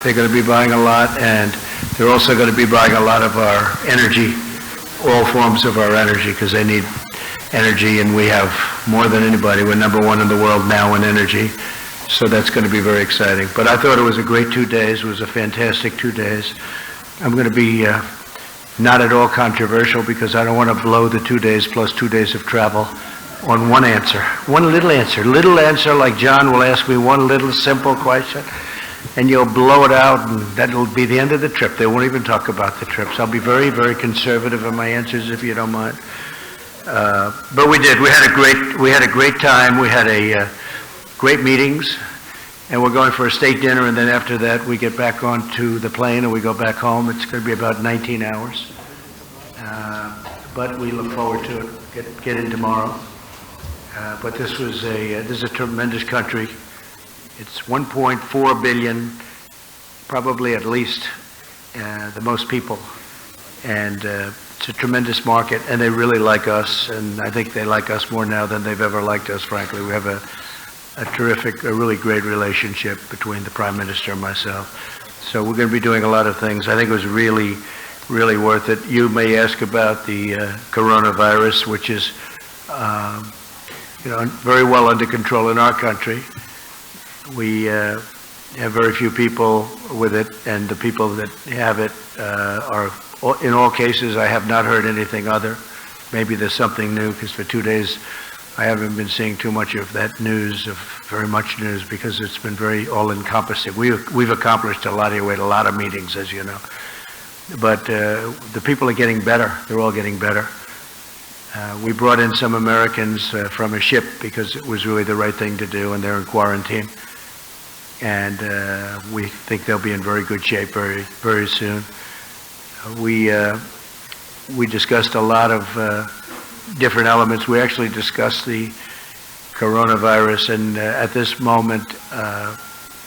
They're going to be buying a lot, and they're also going to be buying a lot of our energy, all forms of our energy, because they need energy, and we have more than anybody. We're number one in the world now in energy, so that's going to be very exciting. But I thought it was a great 2 days. It was a fantastic 2 days. I'm going to be not at all controversial, because I don't want to blow the 2 days plus 2 days of travel on one answer, one little answer like John will ask me one little simple question, and you'll blow it out, and that'll be the end of the trip. They won't even talk about the trips. I'll be very, very conservative in my answers, if you don't mind. But we did. We had a great time. We had great meetings, and we're going for a state dinner, and then after that we get back onto the plane and we go back home. It's going to be about 19 hours, but we look forward to it. Get in tomorrow. But this is a tremendous country. It's 1.4 billion, probably at least the most people, and it's a tremendous market, and they really like us, and I think they like us more now than they've ever liked us, frankly. We have a terrific, a really great relationship between the Prime Minister and myself. So we're going to be doing a lot of things. I think it was really, really worth it. You may ask about the coronavirus, which is very well under control in our country. We have very few people with it, and the people that have it are, in all cases, I have not heard anything other. Maybe there's something new, because for 2 days I haven't been seeing too much of that news, of very much news, because it's been very all-encompassing. We've accomplished a lot here. We had a lot of meetings, as you know. But the people are getting better. They're all getting better. We brought in some Americans from a ship because it was really the right thing to do, and they're in quarantine. And we think they'll be in very good shape very, very soon. We discussed a lot of different elements. We actually discussed the coronavirus, and at this moment,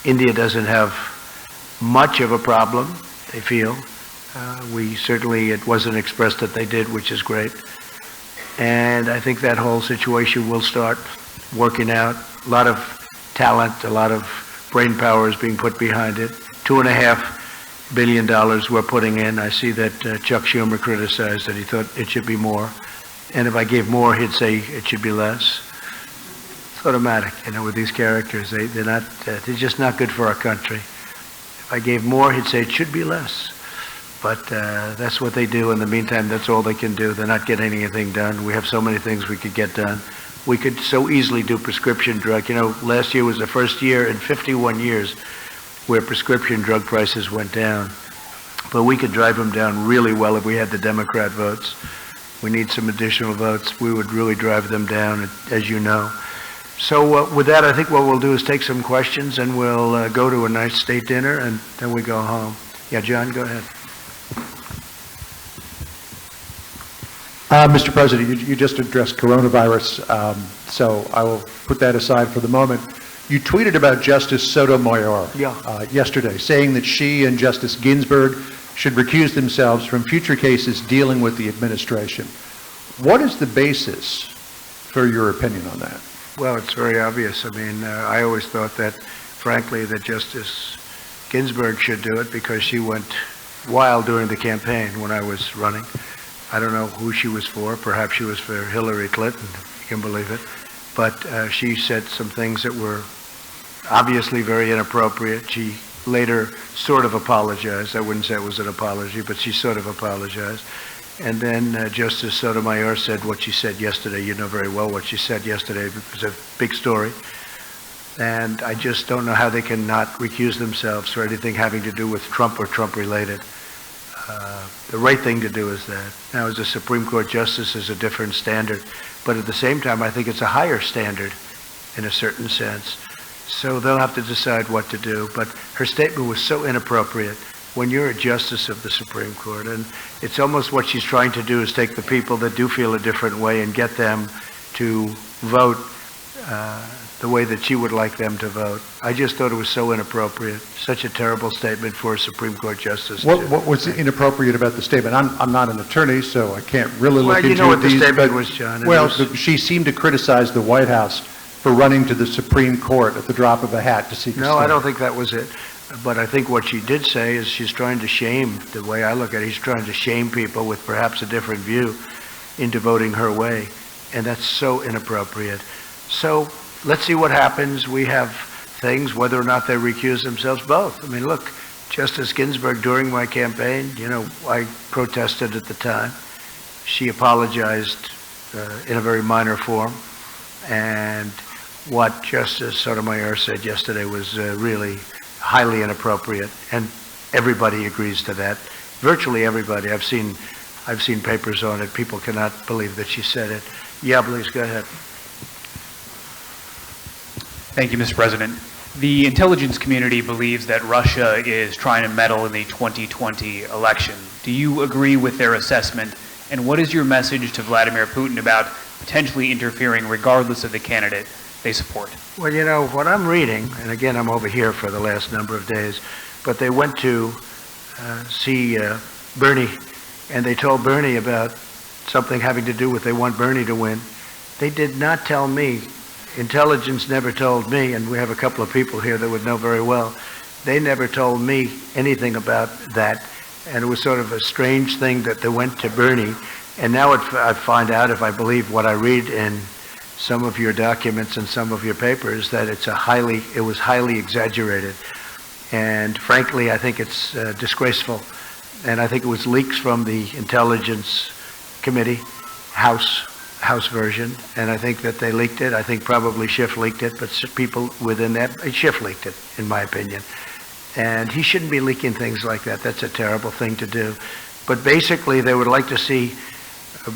India doesn't have much of a problem, they feel. It wasn't expressed that they did, which is great. And I think that whole situation will start working out. A lot of talent, a lot of brain power is being put behind it. $2.5 billion we're putting in. I see that Chuck Schumer criticized that he thought it should be more. And if I gave more, he'd say it should be less. It's automatic, with these characters. They're just not good for our country. If I gave more, he'd say it should be less. But that's what they do. In the meantime, that's all they can do. They're not getting anything done. We have so many things we could get done. We could so easily do prescription drug. Last year was the first year in 51 years where prescription drug prices went down. But we could drive them down really well if we had the Democrat votes. We need some additional votes. We would really drive them down, as you know. So with that, I think what we'll do is take some questions, and we'll go to a nice state dinner, and then we go home. Yeah, John, go ahead. Mr. President, you just addressed coronavirus, so I will put that aside for the moment. You tweeted about Justice Sotomayor yesterday, saying that she and Justice Ginsburg should recuse themselves from future cases dealing with the administration. What is the basis for your opinion on that? Well, it's very obvious. I always thought that, frankly, that Justice Ginsburg should do it because she went wild during the campaign when I was running. I don't know who she was for. Perhaps she was for Hillary Clinton, if you can believe it. But she said some things that were obviously very inappropriate. She later sort of apologized. I wouldn't say it was an apology, but she sort of apologized. And then Justice Sotomayor said what she said yesterday. You know very well what she said yesterday. It was a big story. And I just don't know how they can not recuse themselves for anything having to do with Trump or Trump-related. The right thing to do is that. Now, as a Supreme Court justice is a different standard, but at the same time, I think it's a higher standard in a certain sense. So they'll have to decide what to do. But her statement was so inappropriate when you're a justice of the Supreme Court, and it's almost what she's trying to do is take the people that do feel a different way and get them to vote the way that she would like them to vote. I just thought it was so inappropriate, such a terrible statement for a Supreme Court justice. What was inappropriate about the statement? I'm not an attorney, so I can't really look into it. Well, you know what the these, statement was, John. Well, she seemed to criticize the White House for running to the Supreme Court at the drop of a hat to seek a No, I don't think that was it. But I think what she did say is she's trying to shame, the way I look at it, she's trying to shame people with perhaps a different view into voting her way. And that's so inappropriate. So let's see what happens. We have things, whether or not they recuse themselves, both. I mean, look, Justice Ginsburg, during my campaign, I protested at the time. She apologized in a very minor form. And what Justice Sotomayor said yesterday was really highly inappropriate, and everybody agrees to that. Virtually everybody. I've seen papers on it. People cannot believe that she said it. Yeah, please go ahead. Thank you, Mr. President. The intelligence community believes that Russia is trying to meddle in the 2020 election. Do you agree with their assessment? And what is your message to Vladimir Putin about potentially interfering regardless of the candidate they support? Well, what I'm reading, and again, I'm over here for the last number of days, but they went to see Bernie, and they told Bernie about something having to do with they want Bernie to win. They did not tell me. Intelligence never told me, and we have a couple of people here that would know very well. They never told me anything about that, and it was sort of a strange thing that they went to Bernie. And now I find out, if I believe what I read in some of your documents and some of your papers, that it was highly exaggerated. And frankly, I think it's disgraceful. And I think it was leaks from the Intelligence Committee, House version, and I think that they leaked it. I think probably Schiff leaked it, but people within that, Schiff leaked it, in my opinion. And he shouldn't be leaking things like that. That's a terrible thing to do. But basically, they would like to see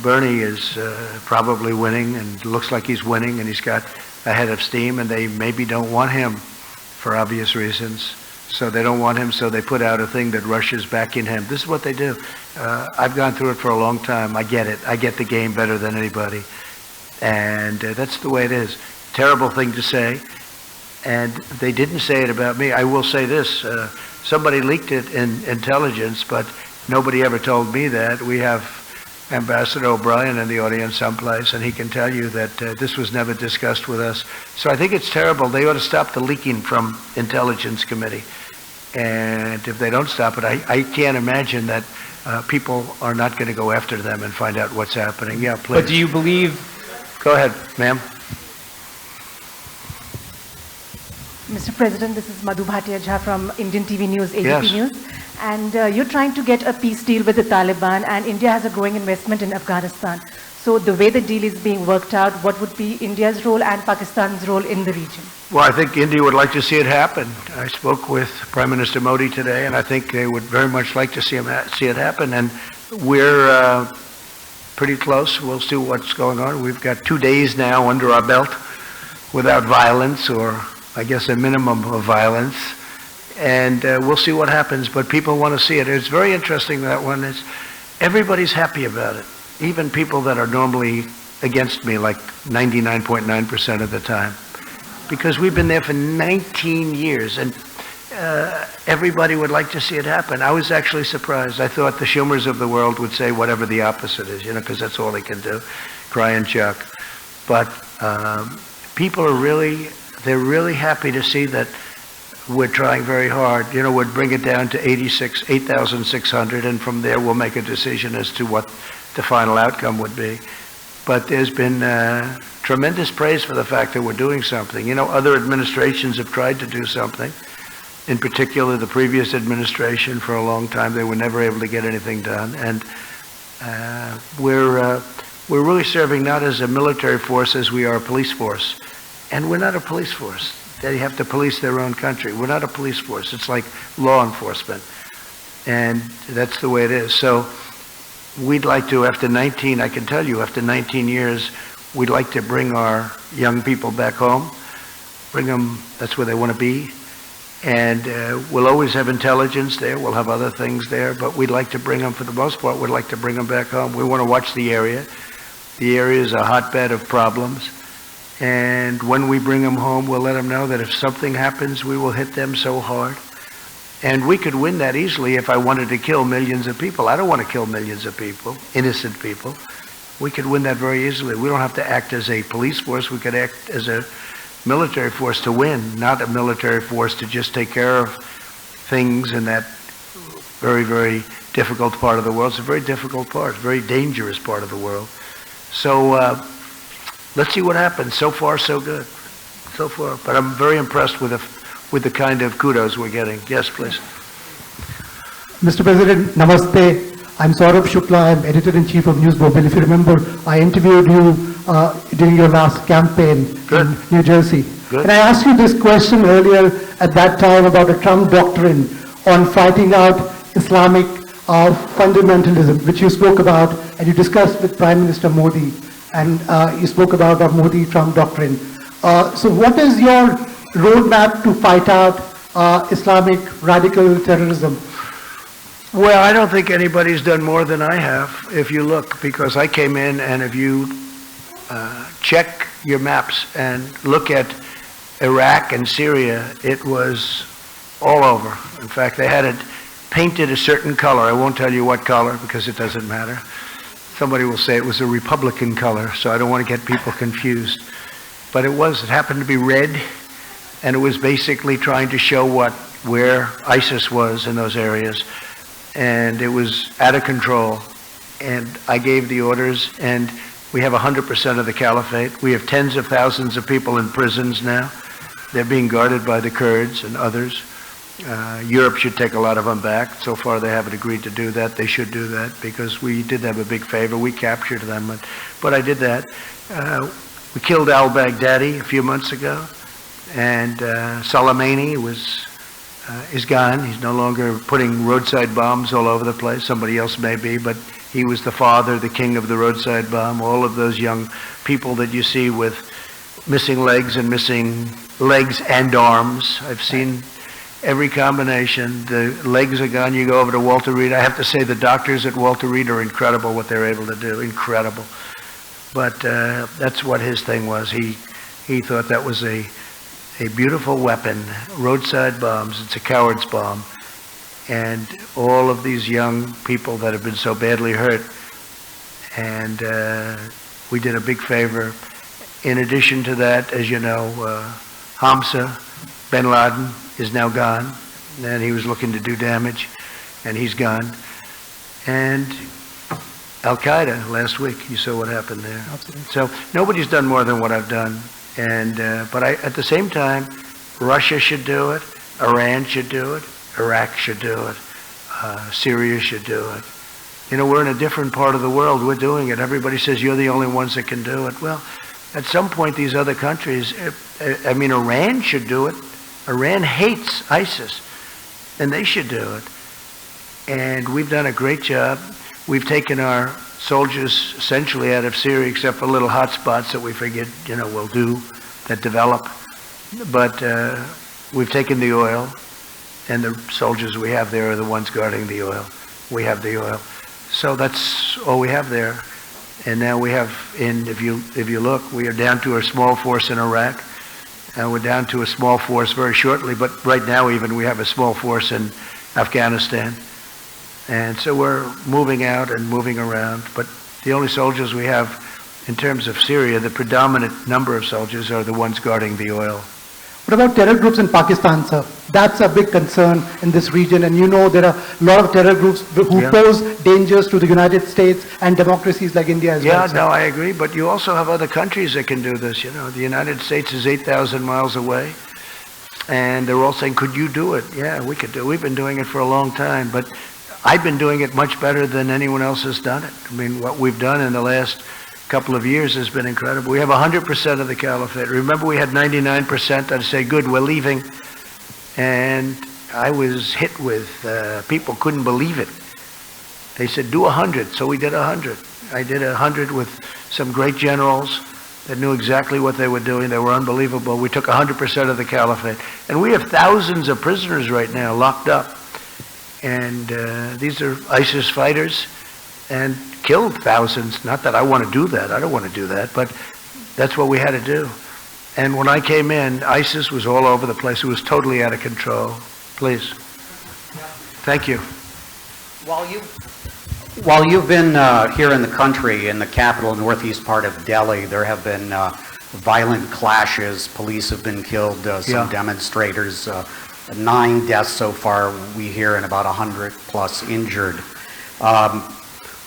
Bernie is probably winning, and looks like he's winning, and he's got a head of steam, and they maybe don't want him for obvious reasons. So they don't want him, so they put out a thing that Russia's backing him. This is what they do. I've gone through it for a long time. I get it. I get the game better than anybody. And that's the way it is. Terrible thing to say. And they didn't say it about me. I will say this. Somebody leaked it in intelligence, but nobody ever told me that. We have Ambassador O'Brien in the audience someplace, and he can tell you that this was never discussed with us. So I think it's terrible. They ought to stop the leaking from Intelligence Committee. And if they don't stop it, I can't imagine that people are not going to go after them and find out what's happening. Yeah, please. But do you believe... Go ahead, ma'am. Mr. President, this is Madhu Bhatia Jha from Indian TV News, ABP Yes. News. And you're trying to get a peace deal with the Taliban, and India has a growing investment in Afghanistan. So the way the deal is being worked out, what would be India's role and Pakistan's role in the region? Well, I think India would like to see it happen. I spoke with Prime Minister Modi today, and I think they would very much like to see it happen. And we're pretty close. We'll see what's going on. We've got 2 days now under our belt without violence, or I guess a minimum of violence. And we'll see what happens, but people want to see it. It's very interesting, that one. Everybody's happy about it, even people that are normally against me, like 99.9% of the time, because we've been there for 19 years, and everybody would like to see it happen. I was actually surprised. I thought the Schumers of the world would say whatever the opposite is, because that's all they can do, cry and chuck. But people are they're really happy to see that we're trying very hard. We'd bring it down to 8,600, and from there we'll make a decision as to what the final outcome would be. But there's been tremendous praise for the fact that we're doing something. Other administrations have tried to do something. In particular, the previous administration, for a long time, they were never able to get anything done. And we're really serving not as a military force as we are a police force. And we're not a police force. They have to police their own country. We're not a police force. It's like law enforcement. And that's the way it is. So we'd like to, after 19 years, we'd like to bring our young people back home, bring them, that's where they want to be. And we'll always have intelligence there. We'll have other things there. But we'd like to bring them, for the most part, we'd like to bring them back home. We want to watch the area. The area is a hotbed of problems. And when we bring them home, we'll let them know that if something happens, we will hit them so hard. And we could win that easily if I wanted to kill millions of people. I don't want to kill millions of people, innocent people. We could win that very easily. We don't have to act as a police force. We could act as a military force to win, not a military force to just take care of things in that very, very difficult part of the world. It's a very difficult part, a very dangerous part of the world. So let's see what happens. So far, so good. So far. But I'm very impressed with the kind of kudos we're getting. Yes, please. Mr. President, namaste. I'm Saurabh Shukla. I'm editor-in-chief of News Mobile. If you remember, I interviewed you during your last campaign in New Jersey. Good. And I asked you this question earlier at that time about a Trump doctrine on fighting out Islamic fundamentalism, which you spoke about and you discussed with Prime Minister Modi, and you spoke about the Modi-Trump doctrine. So what is your roadmap to fight out Islamic radical terrorism? Well, I don't think anybody's done more than I have, if you look, because I came in, and if you check your maps and look at Iraq and Syria, it was all over. In fact, they had it painted a certain color. I won't tell you what color because it doesn't matter. Somebody will say it was a Republican color, so I don't want to get people confused. But it happened to be red, and it was basically trying to show where ISIS was in those areas. And it was out of control. And I gave the orders, and we have 100% of the caliphate. We have tens of thousands of people in prisons now. They're being guarded by the Kurds and others. Europe should take a lot of them back. So far they haven't agreed to do that. They should do that because we did them a big favor. We captured them, but I did that. We killed al-Baghdadi a few months ago, and Soleimani is gone. He's no longer putting roadside bombs all over the place. Somebody else may be, but he was the father, the king of the roadside bomb. All of those young people that you see with missing legs and arms. I've seen every combination. The legs are gone. You go over to Walter Reed. I have to say the doctors at Walter Reed are incredible what they're able to do. Incredible. But that's what his thing was. He thought that was a beautiful weapon. Roadside bombs. It's a coward's bomb. And all of these young people that have been so badly hurt. And we did a big favor. In addition to that, as you know, Hamza bin Laden is now gone, and he was looking to do damage, and he's gone. And Al-Qaeda last week, you saw what happened there. Absolutely. So nobody's done more than what I've done. And but at the same time, Russia should do it, Iran should do it, Iraq should do it, Syria should do it. You know, we're in a different part of the world. We're doing it. Everybody says you're the only ones that can do it. Well, at some point, these other countries, I mean, Iran should do it. Iran hates ISIS, and they should do it. And we've done a great job. We've taken our soldiers essentially out of Syria, except for little hot spots that we figured, we'll do, that develop. But we've taken the oil, and the soldiers we have there are the ones guarding the oil. We have the oil. So that's all we have there. And now we have, if you look, we are down to a small force in Iraq, and we're down to a small force very shortly, but right now even we have a small force in Afghanistan. And so we're moving out and moving around, but the only soldiers we have in terms of Syria, the predominant number of soldiers are the ones guarding the oil. What about terror groups in Pakistan, sir? That's a big concern in this region, and there are a lot of terror groups who pose dangers to the United States and democracies like India as well. Yeah, no, I agree, but you also have other countries that can do this. The United States is 8,000 miles away, and they're all saying, could you do it? Yeah, we could do it. We've been doing it for a long time, but I've been doing it much better than anyone else has done it. I mean, what we've done in the last couple of years has been incredible. We have 100% of the caliphate. Remember, we had 99% that say, good, we're leaving. And I was hit with, people couldn't believe it. They said, do 100. So we did 100. I did 100 with some great generals that knew exactly what they were doing. They were unbelievable. We took 100% of the caliphate. And we have thousands of prisoners right now locked up. And these are ISIS fighters, and killed thousands. Not that I want to do that. I don't want to do that. But that's what we had to do. And when I came in, ISIS was all over the place. It was totally out of control. Please. Thank you. While you've been here in the country, in the capital, northeast part of Delhi, there have been violent clashes. Police have been killed, some demonstrators 9 deaths so far, we hear, and about 100 plus injured.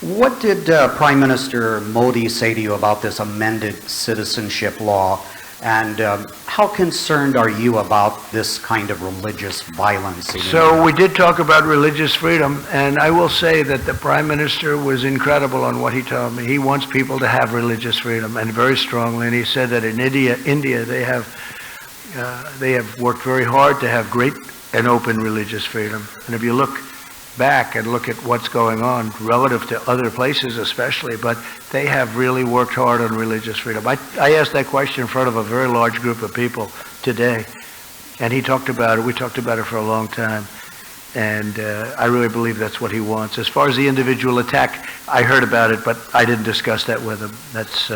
What did Prime Minister Modi say to you about this amended citizenship law? And how concerned are you about this kind of religious violence? So we did talk about religious freedom, and I will say that the Prime Minister was incredible on what he told me. He wants people to have religious freedom, and very strongly. And he said that in India they have worked very hard to have great and open religious freedom. And if you look back and look at what's going on relative to other places especially, but they have really worked hard on religious freedom. I asked that question in front of a very large group of people today, and he talked about it. We talked about it for a long time, and I really believe that's what he wants. As far as the individual attack, I heard about it, but I didn't discuss that with him. That's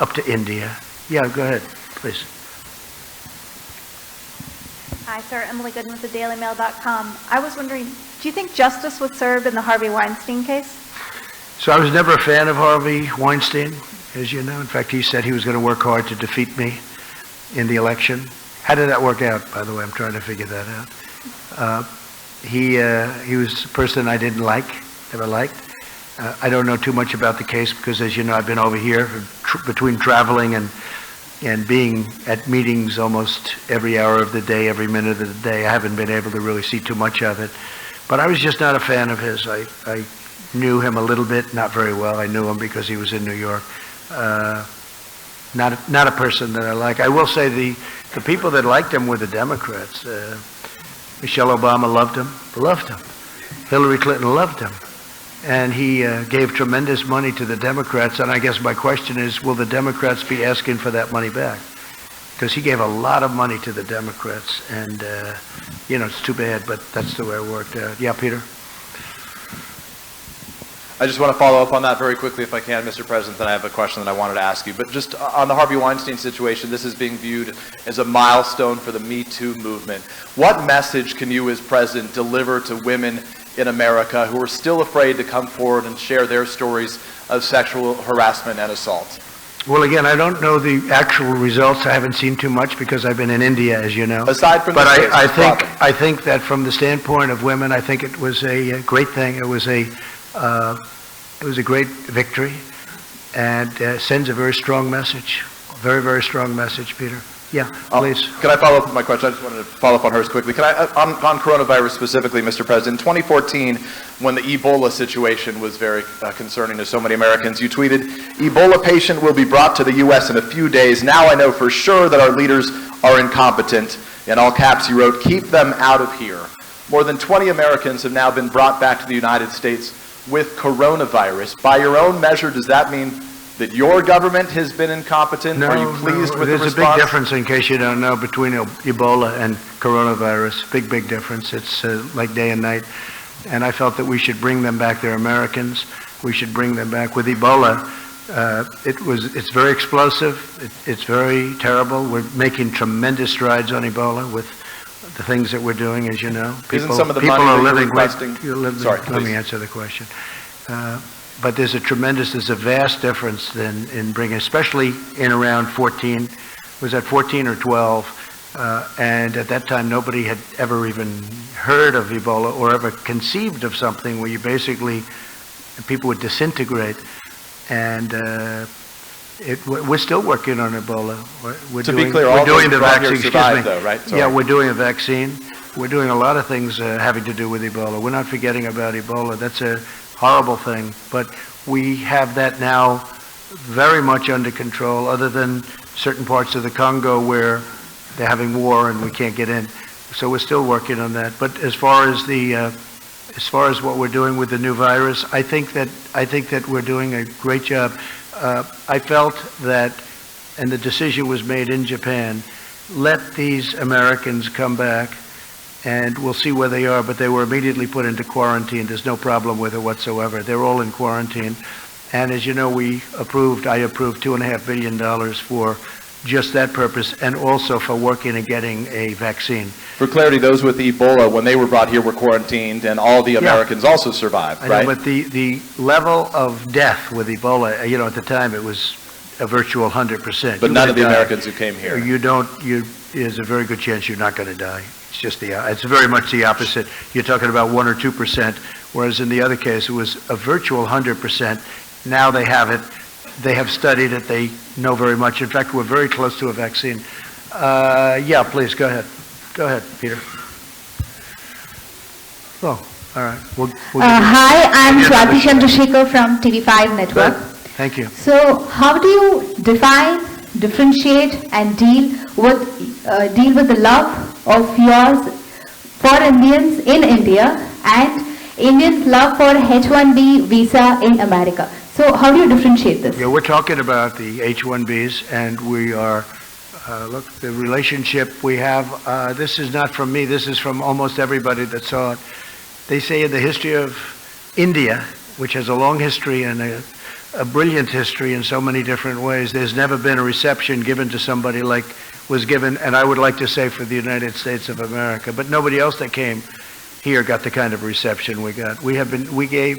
up to India. Yeah, go ahead, please. Hi, sir. Emily Goodman with thedailymail.com. I was wondering, do you think justice was served in the Harvey Weinstein case? So I was never a fan of Harvey Weinstein, as you know. In fact, he said he was going to work hard to defeat me in the election. How did that work out, by the way? I'm trying to figure that out. He was a person I didn't like, never liked. I don't know too much about the case because, as you know, I've been over here between traveling and being at meetings almost every hour of the day, every minute of the day. I haven't been able to really see too much of it. But I was just not a fan of his. I knew him a little bit, not very well. I knew him because he was in New York. Not a person that I like. I will say the people that liked him were the Democrats. Michelle Obama loved him. Hillary Clinton loved him. And he gave tremendous money to the Democrats. And I guess my question is, will the Democrats be asking for that money back? Because he gave a lot of money to the Democrats. And, it's too bad, but that's the way it worked out. Yeah, Peter? I just want to follow up on that very quickly, if I can, Mr. President. Then I have a question that I wanted to ask you. But just on the Harvey Weinstein situation, this is being viewed as a milestone for the Me Too movement. What message can you, as president, deliver to women in America who are still afraid to come forward and share their stories of sexual harassment and assault? Well, again, I don't know the actual results. I haven't seen too much because I've been in India, as you know. Aside from but I think that from the standpoint of women, I think it was a great thing. It was a great victory, and sends a very strong message. Very, very strong message, Peter. Yeah, please. Can I follow up with my question? I just wanted to follow up on hers quickly. Can I, on coronavirus specifically, Mr. President, in 2014, when the Ebola situation was very concerning to so many Americans, you tweeted, "Ebola patient will be brought to the U.S. in a few days. Now I know for sure that our leaders are incompetent." In all caps, you wrote, "Keep them out of here." More than 20 Americans have now been brought back to the United States with coronavirus. By your own measure, does that mean that your government has been incompetent? Are you pleased with the response? There's a big difference, in case you don't know, between Ebola and coronavirus. Big difference. It's like day and night. And I felt that we should bring them back. They're Americans. We should bring them back. With Ebola, it's very explosive. It's very terrible. We're making tremendous strides on EbOla with the things that we're doing, as you know. Isn't some of the money that you're requesting? Let me answer the question. But there's a vast difference in bringing, especially in around 14, was that 14 or 12? And at that time, nobody had ever even heard of Ebola or ever conceived of something where you basically, people would disintegrate. And we're still working on Ebola. We're doing the vaccine. Survived, though, right? Yeah, we're doing a vaccine. We're doing a lot of things having to do with Ebola. We're not forgetting about Ebola. That's a horrible thing, but we have that now very much under control, other than certain parts of the Congo where they're having war and we can't get in. So we're still working on that. But as far as what we're doing with the new virus, I think that we're doing a great job. I felt that, and the decision was made in Japan, let these Americans come back and we'll see where they are, but they were immediately put into quarantine. There's no problem with it whatsoever. They're all in quarantine. And as you know, I approved $2.5 billion for just that purpose, and also for working and getting a vaccine. For clarity, those with Ebola, when they were brought here, were quarantined, and all the Americans also survived, right? I know, but the level of death with Ebola, at the time, it was a virtual 100%. But none of the Americans who came here. There's a very good chance you're not going to die. It's very much the opposite. You're talking about 1 or 2%, whereas in the other case, it was a virtual 100%. Now they have it. They have studied it. They know very much. In fact, we're very close to a vaccine. Yeah, please, go ahead. Go ahead, Peter. Oh, all right. Hi, I'm Swati Chandrasekhar from TV5 Network. Good. Thank you. So, how do you define, differentiate, and deal with the love of yours for Indians in India and Indians' love for H-1B visa in America? So, how do you differentiate this? Yeah, we're talking about the H-1Bs, and we are, look, the relationship we have, this is not from me, this is from almost everybody that saw it. They say in the history of India, which has a long history and a brilliant history in so many different ways, there's never been a reception given to somebody like was given, and I would like to say for the United States of America, but nobody else that came here got the kind of reception we got. We gave,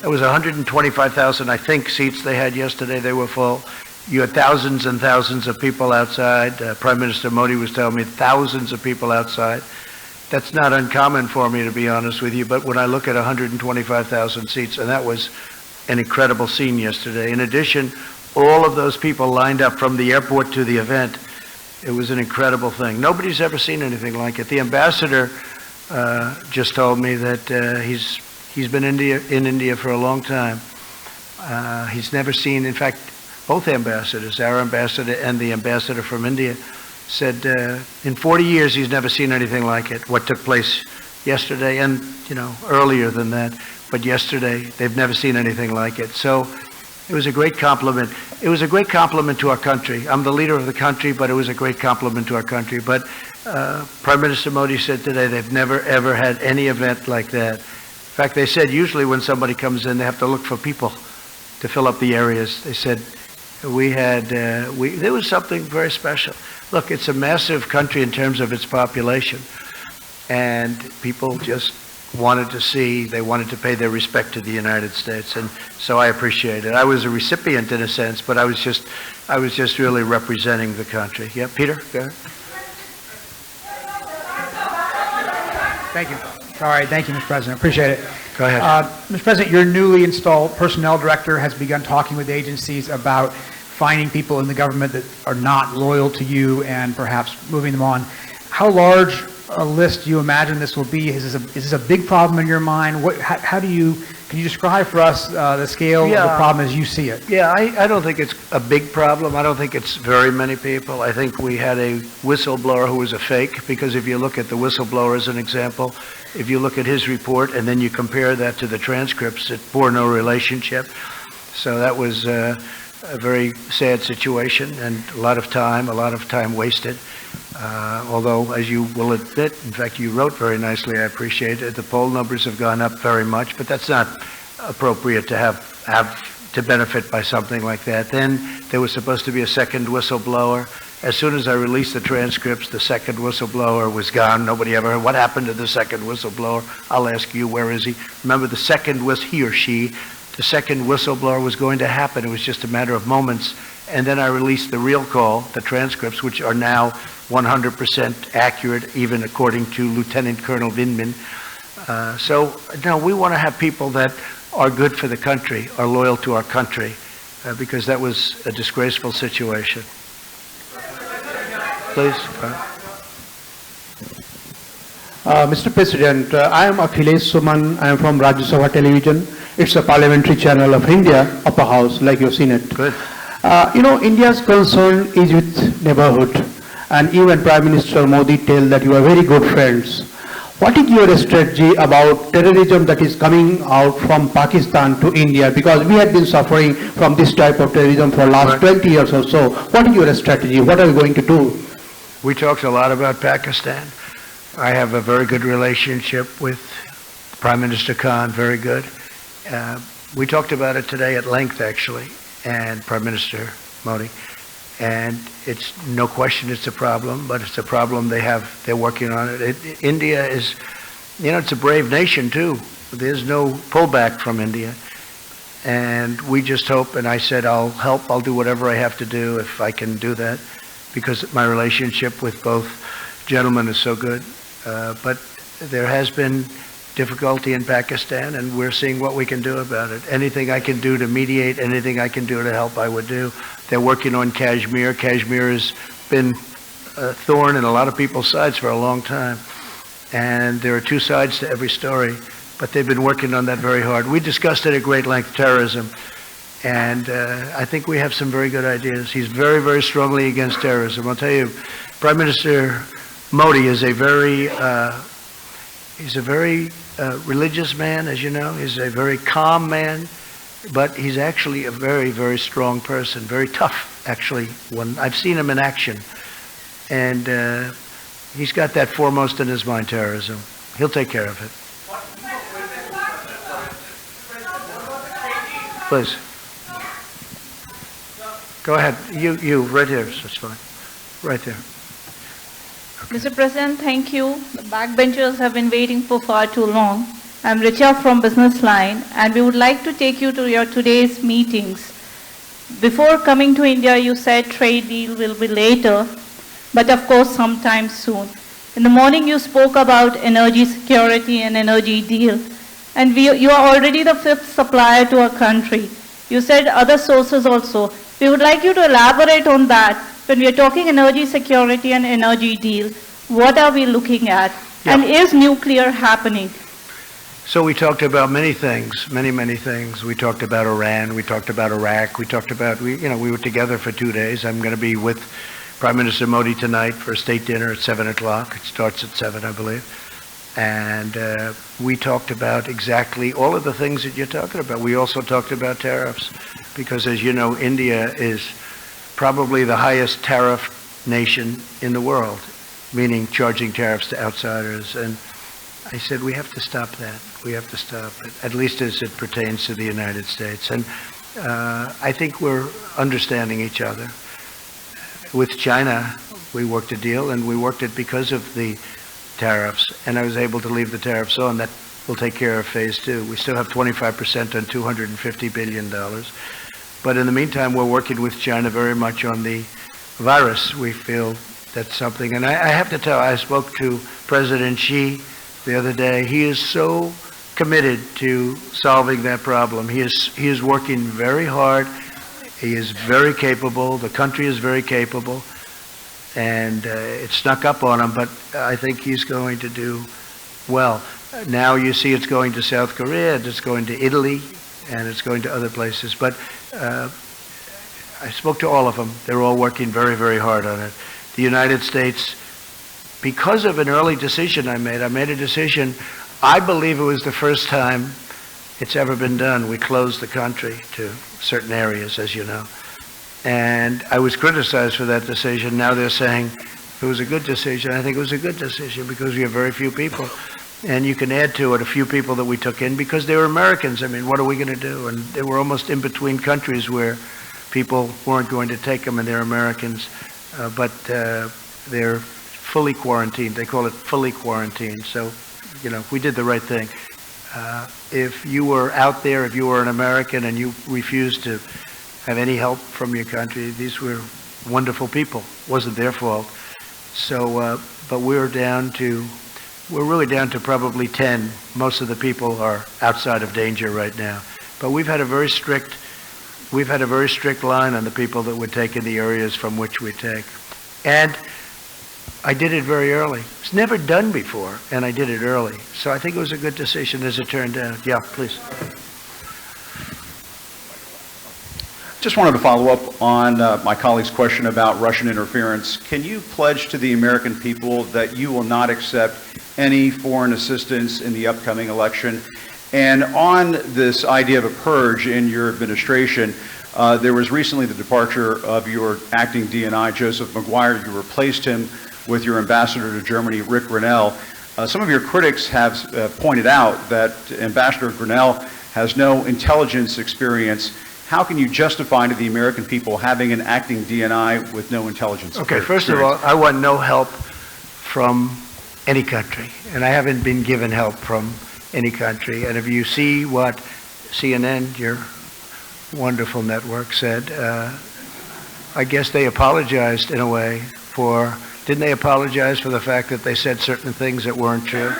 it was 125,000, I think, seats they had yesterday. They were full. You had thousands and thousands of people outside. Prime Minister Modi was telling me thousands of people outside. That's not uncommon for me, to be honest with you, but when I look at 125,000 seats, and that was an incredible scene yesterday. In addition, all of those people lined up from the airport to the event. It was an incredible thing. Nobody's ever seen anything like it. The ambassador just told me that he's been in India for a long time. He's never seen, in fact, both ambassadors, our ambassador and the ambassador from India, said in 40 years he's never seen anything like it, what took place yesterday and, earlier than that. But yesterday, they've never seen anything like it. So it was a great compliment. It was a great compliment to our country. I'm the leader of the country, but it was a great compliment to our country. But Prime Minister Modi said today they've never, ever had any event like that. In fact, they said usually when somebody comes in, they have to look for people to fill up the areas. They said there was something very special. Look, it's a massive country in terms of its population, and people just wanted to pay their respect to the United States, and so I appreciate it. I was a recipient in a sense, but I was just really representing the country. Yeah, Peter, go ahead. Thank you. All right, thank you, Mr. President. Appreciate it. Go ahead. Mr. President, your newly installed personnel director has begun talking with agencies about finding people in the government that are not loyal to you and perhaps moving them on. How large a list do you imagine this will be? Is this a big problem in your mind? Can you describe for us the scale of the problem as you see it? Yeah, I don't think it's a big problem. I don't think it's very many people. I think we had a whistleblower who was a fake, because if you look at the whistleblower as an example, if you look at his report and then you compare that to the transcripts, it bore no relationship. So that was a very sad situation, and a lot of time wasted. Although, as you will admit, in fact, you wrote very nicely, I appreciate it, the poll numbers have gone up very much, but that's not appropriate to have to benefit by something like that. Then there was supposed to be a second whistleblower. As soon as I released the transcripts, the second whistleblower was gone. Nobody ever heard what happened to the second whistleblower. I'll ask you, where is he? Remember, the second the second whistleblower was going to happen. It was just a matter of moments. And then I released the real call, the transcripts, which are now 100% accurate, even according to Lieutenant Colonel Vindman. No, we want to have people that are good for the country, are loyal to our country, because that was a disgraceful situation. Please. Mr. President, I am Akhilesh Suman. I am from Rajya Sabha Television. It's a parliamentary channel of India, upper house, like you've seen it. Good. India's concern is with neighborhood, and even Prime Minister Modi tell that you are very good friends. What is your strategy about terrorism that is coming out from Pakistan to India? Because we have been suffering from this type of terrorism for the last 20 years or so. What is your strategy? What are you going to do? We talked a lot about Pakistan. I have a very good relationship with Prime Minister Khan, very good. We talked about it today at length, actually, and Prime Minister Modi. And it's no question it's a problem, but it's a problem they're working on it. India is, it's a brave nation too. There's no pullback from India. And we just hope, and I said I'll help, I'll do whatever I have to do if I can do that, because my relationship with both gentlemen is so good. But there has been difficulty in Pakistan, and we're seeing what we can do about it. Anything I can do to mediate, anything I can do to help, I would do. They're working on Kashmir. Kashmir has been a thorn in a lot of people's sides for a long time. And there are two sides to every story, but they've been working on that very hard. We discussed it at great length, terrorism, and I think we have some very good ideas. He's very, very strongly against terrorism. I'll tell you, Prime Minister Modi is a very religious man, as you know. He's a very calm man, but he's actually a very, very strong person, very tough, actually. When I've seen him in action, and he's got that foremost in his mind, terrorism. He'll take care of it. Please. Go ahead. You, right here. That's fine. Right there. Mr. President, thank you. The backbenchers have been waiting for far too long. I'm Richa from Business Line, and we would like to take you to your today's meetings. Before coming to India, you said trade deal will be later, but of course sometime soon. In the morning, you spoke about energy security and energy deal, and you are already the 5th supplier to our country. You said other sources also. We would like you to elaborate on that. When we are talking energy security and energy deal, what are we looking at? Yeah. And is nuclear happening? So we talked about many things, many things. We talked about Iran, we talked about Iraq, we talked about, we were together for 2 days. I'm going to be with Prime Minister Modi tonight for a state dinner at 7 o'clock. It starts at 7, I believe. And we talked about exactly all of the things that you're talking about. We also talked about tariffs, because as you know, India is probably the highest tariff nation in the world, meaning charging tariffs to outsiders. And I said, we have to stop that. We have to stop it, at least as it pertains to the United States. And I think we're understanding each other. With China, we worked a deal, and we worked it because of the tariffs, and I was able to leave the tariffs on. That will take care of phase 2. We still have 25% on $250 billion. But in the meantime, we're working with China very much on the virus. We feel that's something. And I have to tell, I spoke to President Xi the other day. He is so committed to solving that problem. He is working very hard. He is very capable. The country is very capable. And it snuck up on him, but I think he's going to do well. Now you see it's going to South Korea, and it's going to Italy, and it's going to other places. But I spoke to all of them. They're all working very, very hard on it. The United States, because of an early decision I made a decision, I believe it was the first time it's ever been done. We closed the country to certain areas, as you know. And I was criticized for that decision. Now they're saying it was a good decision. I think it was a good decision because we have very few people. And you can add to it a few people that we took in because they were Americans. I mean, what are we going to do? And they were almost in between countries where people weren't going to take them, and they're Americans. But they're fully quarantined. They call it fully quarantined. So, we did the right thing. If you were out there, if you were an American and you refused to have any help from your country, these were wonderful people. It wasn't their fault. So, but we're really down to probably 10. Most of the people are outside of danger right now. But we've had a very strict line on the people that would take in the areas from which we take. And I did it very early. It's never done before, and I did it early. So I think it was a good decision as it turned out. Yeah, please. Just wanted to follow up on my colleague's question about Russian interference. Can you pledge to the American people that you will not accept any foreign assistance in the upcoming election? And on this idea of a purge in your administration, there was recently the departure of your acting DNI, Joseph McGuire. You replaced him with your ambassador to Germany, Rick Grinnell. Some of your critics have pointed out that Ambassador Grinnell has no intelligence experience. How can you justify to the American people having an acting DNI with no intelligence? Okay, first of all, I want no help from any country, and I haven't been given help from any country. And if you see what CNN, your wonderful network, said, I guess they apologized in a way for Didn't they apologize for the fact that they said certain things that weren't true?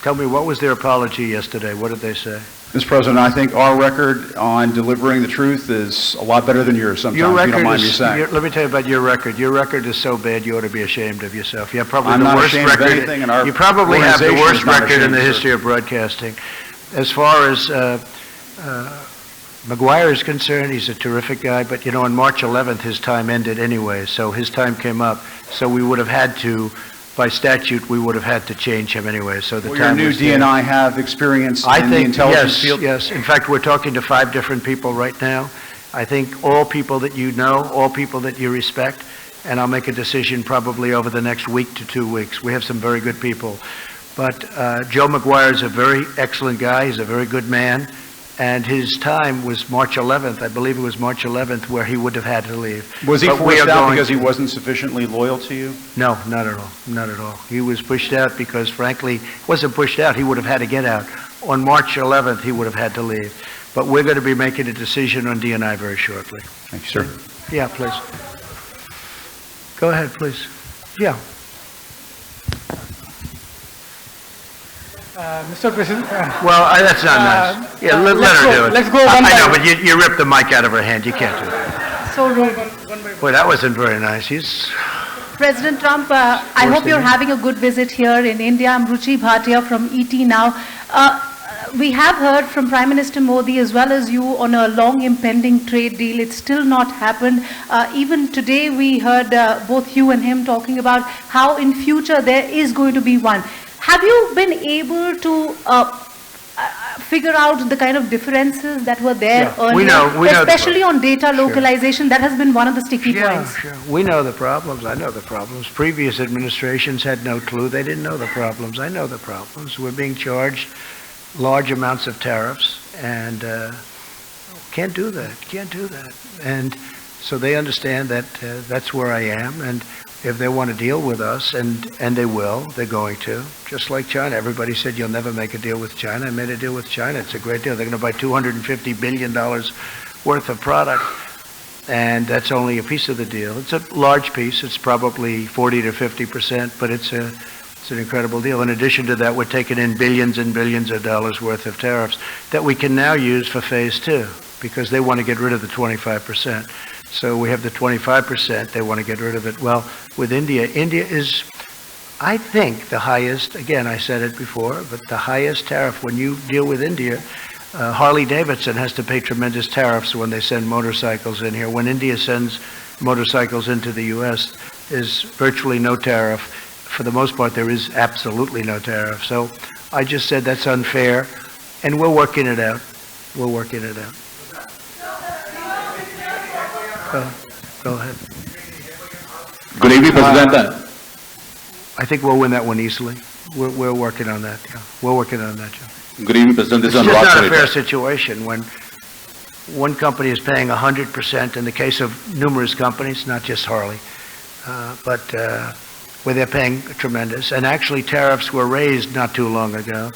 Tell me, what was their apology yesterday? What did they say? Mr. President, I think our record on delivering the truth is a lot better than yours sometimes, Your if you record don't mind me is, saying. let me tell you about your record. Your record is so bad you ought to be ashamed of yourself. You have probably I'm the not worst ashamed of record. anything, and our You probably have the organization worst is not record in ashamed, the sir. history of broadcasting. As far as McGuire is concerned, he's a terrific guy, but you know, on March 11th, his time ended anyway, so his time came up. So we would have had to, by statute, we would have had to change him anyway, so the Will your time new was there. DNI have experience I in the think, intelligence yes, field? yes. In fact, we're talking to 5 different people right now. I think all people that you know, all people that you respect, and I'll make a decision probably over the next week to 2 weeks. We have some very good people. But Joe McGuire is a very excellent guy. He's a very good man. And his time was March 11th. I believe it was March 11th where he would have had to leave. Was he But we forced are out going because he to- wasn't sufficiently loyal to you? No, not at all. Not at all. He was pushed out because, frankly, he wasn't pushed out. He would have had to get out. On March 11th, he would have had to leave. But we're going to be making a decision on DNI very shortly. Thank you, sir. Yeah, please. Go ahead, please. Yeah. Mr. President. Well, that's not nice. Yeah, let her do it. Let's go I one by know, one. but you ripped the mic out of her hand. You can't do that. So rude. Boy, that wasn't very nice. He's... President Trump, I hope you're having a good visit here in India. I'm Ruchi Bhatia from ET Now. We have heard from Prime Minister Modi as well as you on a long impending trade deal. It's still not happened. Even today we heard both you and him talking about how in future there is going to be one. Have you been able to figure out the kind of differences that were there earlier? we know especially on data localization, that has been one of the sticky points. Sure. We know the problems. I know the problems. Previous administrations had no clue. They didn't know the problems. I know the problems. We're being charged large amounts of tariffs, and can't do that. Can't do that. And so they understand that that's where I am, and if they want to deal with us, and they will, they're going to, just like China. Everybody said you'll never make a deal with China. I made a deal with China. It's a great deal. They're going to buy $250 billion worth of product, and that's only a piece of the deal. It's a large piece. It's probably 40 to 50%, but it's an incredible deal. In addition to that, we're taking in billions and billions of dollars worth of tariffs that we can now use for phase 2, because they want to get rid of the 25%. So we have the 25%, they want to get rid of it. Well, with India is, I think, the highest, again, I said it before, but the highest tariff when you deal with India. Harley Davidson has to pay tremendous tariffs when they send motorcycles in here. When India sends motorcycles into the U.S., there's virtually no tariff. For the most part, there is absolutely no tariff. So I just said that's unfair, and we're working it out. We're working it out. Go ahead. Good evening, President. I think we'll win that one easily. We're working on that. Yeah. We're working on that, Joe. Good evening, President. This It's is just Anurag not a fair Parita. situation when one company is paying 100% in the case of numerous companies, not just Harley, but where they're paying tremendous. And actually tariffs were raised not too long ago.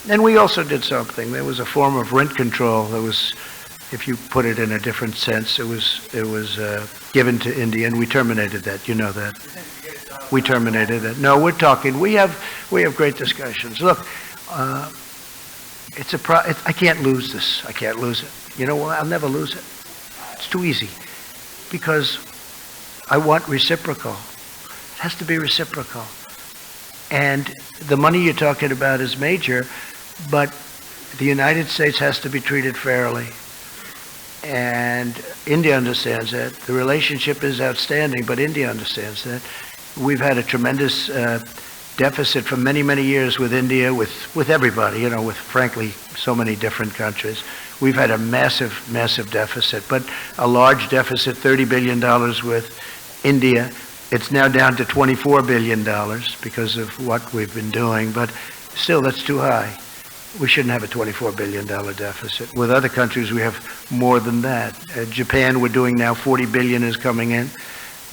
And we also did something. There was a form of rent control that was, if you put it in a different sense, it was given to India, and we terminated that. You know that. We terminated it. No, we're talking. We have great discussions. Look, I can't lose this. I can't lose it. You know what? I'll never lose it. It's too easy, because I want reciprocal. It has to be reciprocal. And the money you're talking about is major, but the United States has to be treated fairly. And India understands that. The relationship is outstanding, but India understands that. We've had a tremendous deficit for many, many years with India, with everybody, you know, with, frankly, so many different countries. We've had a massive, massive deficit, but a large deficit, $30 billion with India. It's now down to $24 billion because of what we've been doing, but still, that's too high. We shouldn't have a $24 billion deficit. With other countries, we have more than that. Japan, we're doing now $40 billion is coming in.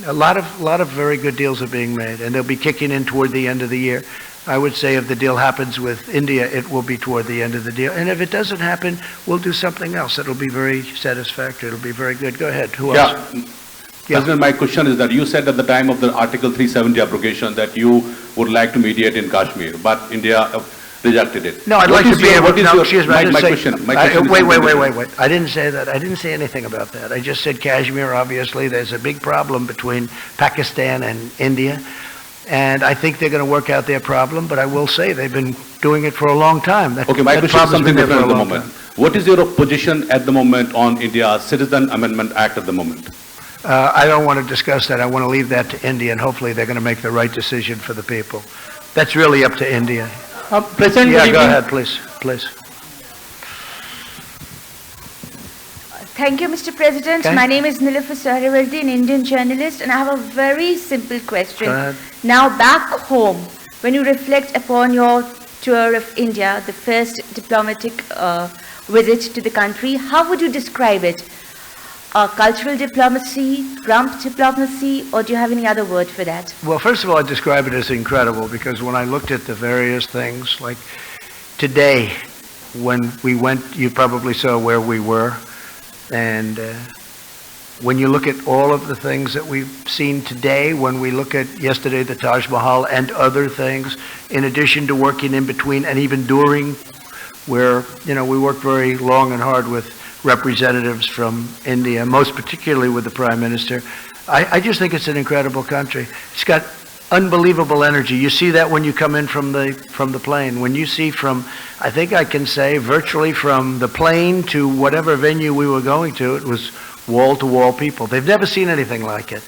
A lot of very good deals are being made, and they'll be kicking in toward the end of the year. I would say if the deal happens with India, it will be toward the end of the deal. And if it doesn't happen, we'll do something else. It'll be very satisfactory. It'll be very good. Go ahead. Who else? Yeah. President, my question is that you said at the time of the Article 370 abrogation that you would like to mediate in Kashmir, but India rejected it. No, I'd like to be able to, no, excuse me, I didn't say. My question is Wait. I didn't say that. I didn't say anything about that. I just said Kashmir, obviously, there's a big problem between Pakistan and India. And I think they're going to work out their problem, but I will say they've been doing it for a long time. Okay, my question is something different at the moment. What is your position at the moment on India's Citizen Amendment Act at the moment? I don't want to discuss that. I want to leave that to India, and hopefully they're going to make the right decision for the people. That's really up to India. President, yeah, go ahead, please. Thank you, Mr. President. Okay. My name is Nilüfer Sahravardi, an Indian journalist, and I have a very simple question. Go ahead. Now, back home, when you reflect upon your tour of India, the first diplomatic visit to the country, how would you describe it? Cultural diplomacy, Trump diplomacy, or do you have any other word for that? Well, first of all, I describe it as incredible because when I looked at the various things, like today, when we went, you probably saw where we were, and when you look at all of the things that we've seen today, when we look at yesterday the Taj Mahal and other things, in addition to working in between and even during, where, you know, we worked very long and hard with representatives from India, most particularly with the Prime Minister. I just think it's an incredible country. It's got unbelievable energy. You see that when you come in from the plane. When you see from, I think I can say, virtually from the plane to whatever venue we were going to, it was wall-to-wall people. They've never seen anything like it.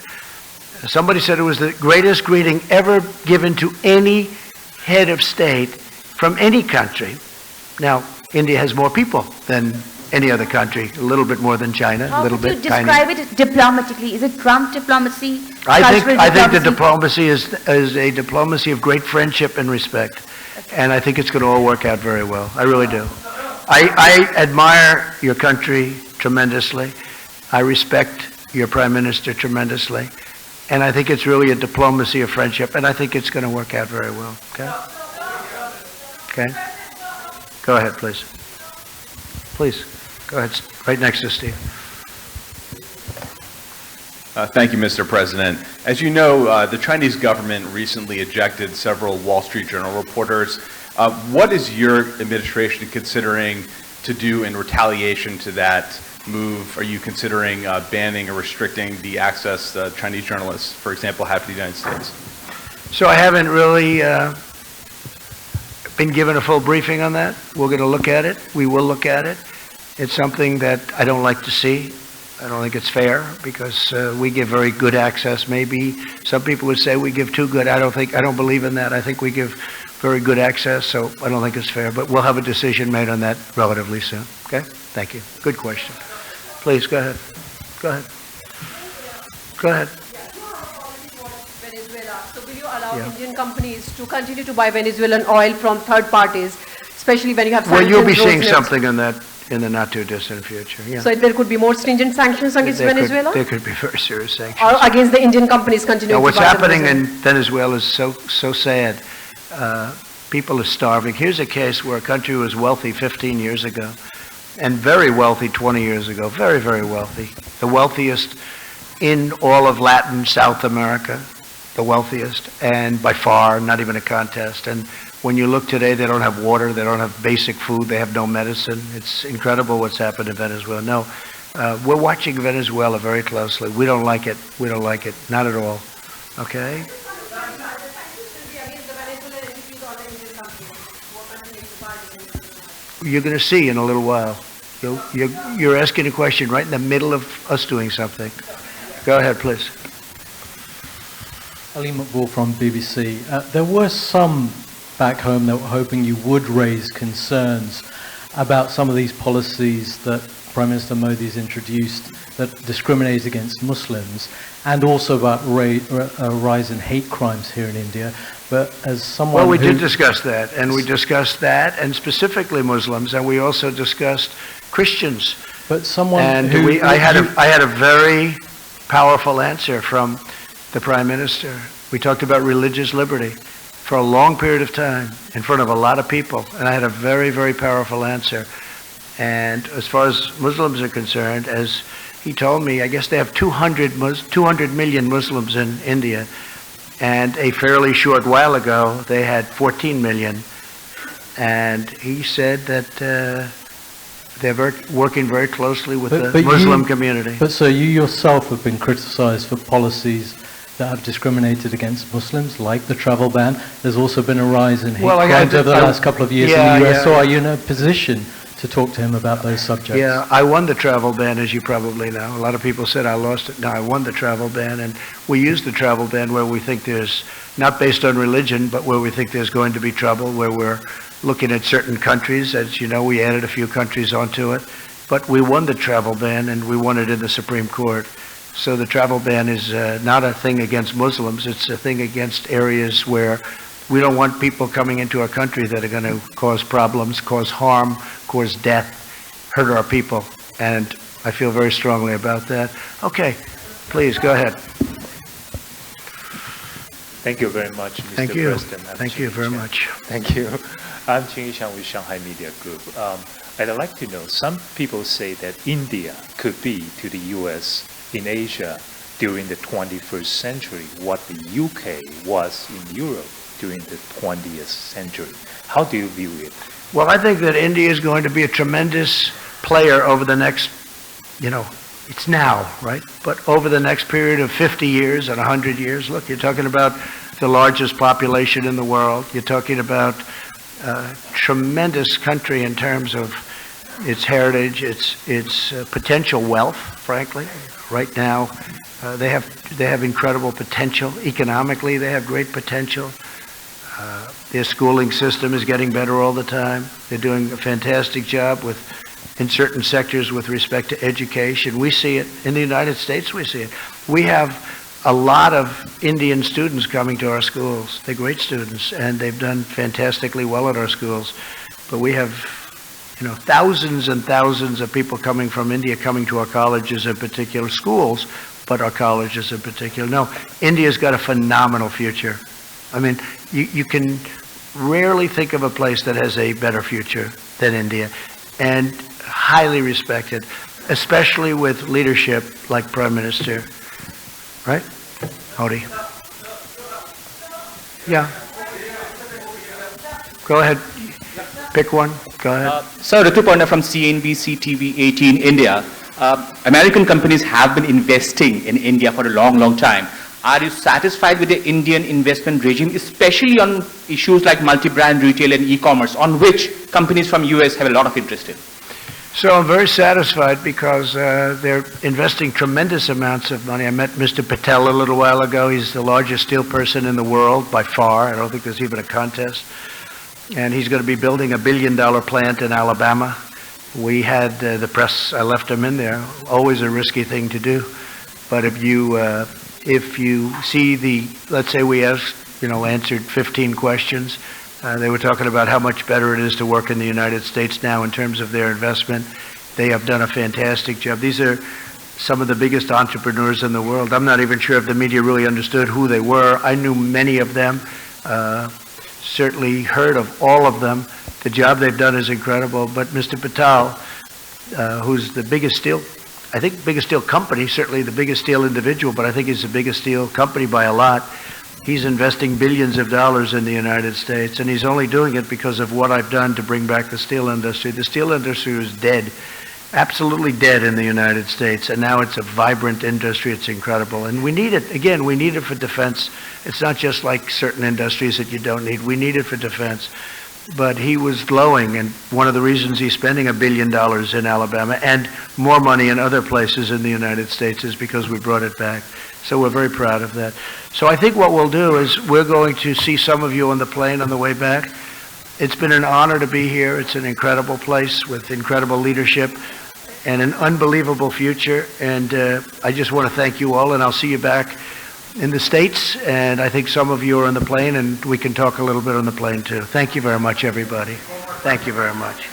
Somebody said it was the greatest greeting ever given to any head of state from any country. Now, India has more people than any other country, a little bit more than China, a little bit tiny. How would you describe it diplomatically? Is it Trump diplomacy? I think the diplomacy is a diplomacy of great friendship and respect. And I think it's going to all work out very well. I really do. I admire your country tremendously. I respect your Prime Minister tremendously. And I think it's really a diplomacy of friendship. And I think it's going to work out very well. Okay? Okay? Go ahead, please. Please. Go ahead, right next to Steve. Thank you, Mr. President. As you know, the Chinese government recently ejected several Wall Street Journal reporters. What is your administration considering to do in retaliation to that move? Are you considering banning or restricting the access Chinese journalists, for example, have to the United States? So I haven't really been given a full briefing on that. We're going to look at it. We will look at it. It's something that I don't like to see. I don't think it's fair because we give very good access. Maybe some people would say we give too good. I don't believe in that. I think we give very good access, so I don't think it's fair. But we'll have a decision made on that relatively soon. Okay? Thank you. Good question. Please, go ahead. Go ahead. Go ahead. Venezuela. So will you allow Indian companies to continue to buy Venezuelan oil from third parties, especially when you have sanctions? Well, you'll be seeing something on that in the not-too-distant future. Yeah. So there could be more stringent sanctions against Venezuela? There could be very serious sanctions. Or against the Indian companies continuing to buy what's happening in Venezuela is so sad. People are starving. Here's a case where a country was wealthy 15 years ago and very wealthy 20 years ago. Very, very wealthy. The wealthiest in all of Latin South America. The wealthiest. And by far, not even a contest. And when you look today, they don't have water, they don't have basic food, they have no medicine. It's incredible what's happened in Venezuela. No, we're watching Venezuela very closely. We don't like it. We don't like it. Not at all. Okay? You're going to see in a little while. You're asking a question right in the middle of us doing something. Go ahead, please. Ali Maqbool from BBC. There were some back home that were hoping you would raise concerns about some of these policies that Prime Minister Modi has introduced that discriminate against Muslims, and also about a rise in hate crimes here in India. But as someone Well, we did discuss that, and we discussed that, and specifically Muslims, and we also discussed Christians. But someone and I had a very powerful answer from the Prime Minister. We talked about religious liberty for a long period of time in front of a lot of people, and I had a very, very powerful answer. And as far as Muslims are concerned, as he told me, I guess they have 200 million Muslims in India, and a fairly short while ago they had 14 million. And he said that they're working very closely with the Muslim community. But so you yourself have been criticized for policies that have discriminated against Muslims, like the travel ban. There's also been a rise in hate crimes over the last couple of years in the US. So are you in a position to talk to him about those subjects? Yeah, I won the travel ban, as you probably know. A lot of people said I lost it. No, I won the travel ban, and we use the travel ban where we think there's, not based on religion, but where we think there's going to be trouble, where we're looking at certain countries. As you know, we added a few countries onto it. But we won the travel ban, and we won it in the Supreme Court. So the travel ban is not a thing against Muslims. It's a thing against areas where we don't want people coming into our country that are going to cause problems, cause harm, cause death, hurt our people. And I feel very strongly about that. Okay, please, go ahead. Thank you very much, Mr. Thank you. President. Thank you very much. Thank you. I'm Jing Xiang with Shanghai Media Group. I'd like to know, some people say that India could be to the U.S. in Asia during the 21st century what the UK was in Europe during the 20th century. How do you view it? Well, I think that India is going to be a tremendous player over the next, it's now, right? But over the next period of 50 years and 100 years, look, you're talking about the largest population in the world. You're talking about a tremendous country in terms of its heritage, its potential wealth, frankly. Right now, they have incredible potential. Economically, they have great potential. Their schooling system is getting better all the time. They're doing a fantastic job in certain sectors with respect to education. We see it in the United States. We see it. We have a lot of Indian students coming to our schools. They're great students, and they've done fantastically well at our schools. But we have, thousands and thousands of people coming from India coming to our colleges in particular, schools, but our colleges in particular. No, India's got a phenomenal future. I mean, you can rarely think of a place that has a better future than India, and highly respected, especially with leadership like Prime Minister, right? Modi. Yeah. Go ahead. Pick one. Go ahead. Sir, Ritu Panda from CNBC TV 18 India. American companies have been investing in India for a long, long time. Are you satisfied with the Indian investment regime, especially on issues like multi-brand retail and e-commerce, on which companies from US have a lot of interest in? So I'm very satisfied because they're investing tremendous amounts of money. I met Mr. Patel a little while ago. He's the largest steel person in the world by far. I don't think there's even a contest. And he's going to be building $1 billion plant in Alabama. We had the press, I left him in there, always a risky thing to do. But if you see let's say we answered 15 questions, they were talking about how much better it is to work in the United States now in terms of their investment. They have done a fantastic job. These are some of the biggest entrepreneurs in the world. I'm not even sure if the media really understood who they were. I knew many of them, certainly heard of all of them. The job they've done is incredible. But Mr. Patel, who's the biggest steel company, certainly the biggest steel individual, but I think he's the biggest steel company by a lot. He's investing billions of dollars in the United States, and he's only doing it because of what I've done to bring back the steel industry. The steel industry was dead, absolutely dead in the United States, and now it's a vibrant industry. It's incredible, and we need it. Again, we need it for defense. It's not just like certain industries that you don't need. We need it for defense. But he was glowing, and one of the reasons he's spending $1 billion in Alabama and more money in other places in the United States is because we brought it back. So we're very proud of that. So I think what we'll do is we're going to see some of you on the plane on the way back. It's been an honor to be here. It's an incredible place with incredible leadership and an unbelievable future. And I just want to thank you all, and I'll see you back in the States, and I think some of you are on the plane, and we can talk a little bit on the plane too. Thank you very much, everybody. Thank you very much.